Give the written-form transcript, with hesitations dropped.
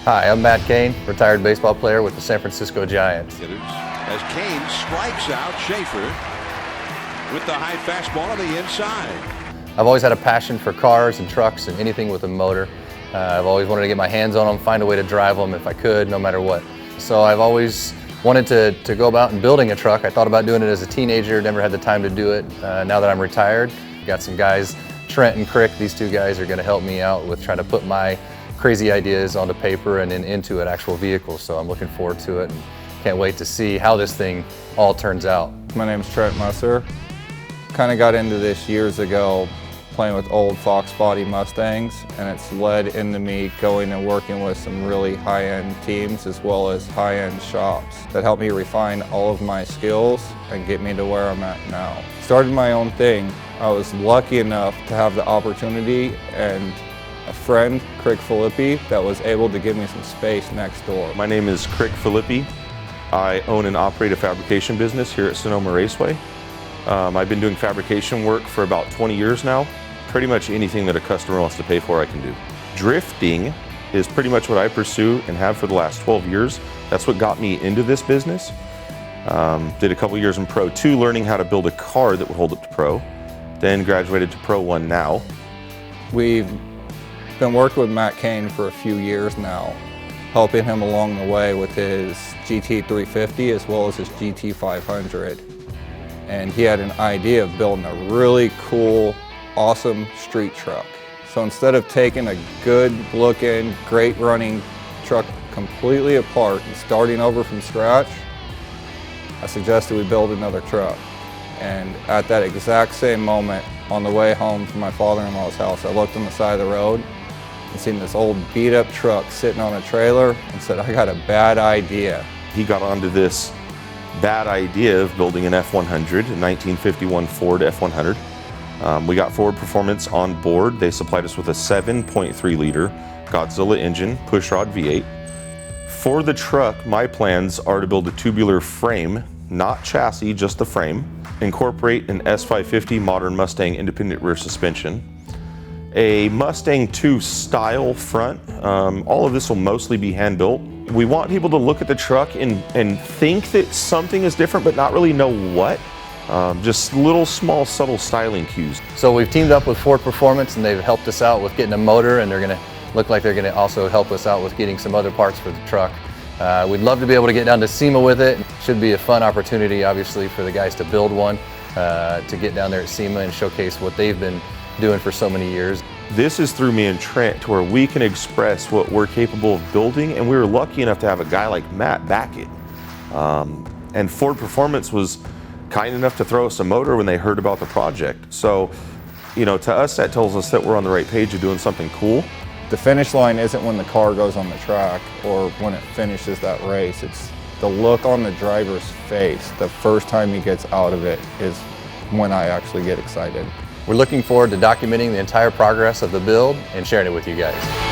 Hi, I'm Matt Cain, retired baseball player with the San Francisco Giants. As Cain strikes out Schaefer with the high fastball on the inside. I've always had a passion for cars and trucks and anything with a motor. I've always wanted to get my hands on them, find a way to drive them if I could, no matter what. So I've always wanted to go about and building a truck. I thought about doing it as a teenager, never had the time to do it. Now that I'm retired, got some guys, Trent and Crick, these two guys are going to help me out with trying to put my crazy ideas onto paper and then into an actual vehicle. So I'm looking forward to it and can't wait to see how this thing all turns out. My name's Trent Musser. Kind of got into this years ago playing with old Fox body Mustangs, and it's led into me going and working with some really high-end teams as well as high-end shops that help me refine all of my skills and get me to where I'm at now. Started my own thing. I was lucky enough to have the opportunity and a friend, Crick Filippi, that was able to give me some space next door. My name is Crick Filippi. I own and operate a fabrication business here at Sonoma Raceway. I've been doing fabrication work for about 20 years now. Pretty much anything that a customer wants to pay for, I can do. Drifting is pretty much what I pursue and have for the last 12 years. That's what got me into this business. Did a couple years in Pro 2, learning how to build a car that would hold up to Pro. Then graduated to Pro 1 now. We've been working with Matt Cain for a few years now, helping him along the way with his GT350 as well as his GT500. And he had an idea of building a really cool, awesome street truck. So instead of taking a good looking, great running truck completely apart and starting over from scratch, I suggested we build another truck. And at that exact same moment, on the way home from my father-in-law's house, I looked on the side of the road and seen this old beat up truck sitting on a trailer and said, I got a bad idea. He got onto this bad idea of building an F100, a 1951 Ford F100. We got Ford Performance on board. They supplied us with a 7.3 liter Godzilla engine, pushrod V8. For the truck, my plans are to build a tubular frame, not chassis, just the frame, incorporate an S550 modern Mustang independent rear suspension, a Mustang 2 style front. All of this will mostly be hand built. We want people to look at the truck and think that something is different, but not really know what. Just little small subtle styling cues. So we've teamed up with Ford Performance and they've helped us out with getting a motor, and they're going to look like they're going to also help us out with getting some other parts for the truck. We'd love to be able to get down to SEMA with it. Should be a fun opportunity, obviously, for the guys to build one, to get down there at SEMA and showcase what they've been doing for so many years. This is through me and Trent to where we can express what we're capable of building, and we were lucky enough to have a guy like Matt back it. And Ford Performance was kind enough to throw us a motor when they heard about the project. So, you know, to us that tells us that we're on the right page of doing something cool. The finish line isn't when the car goes on the track or when it finishes that race. It's the look on the driver's face the first time he gets out of it is when I actually get excited. We're looking forward to documenting the entire progress of the build and sharing it with you guys.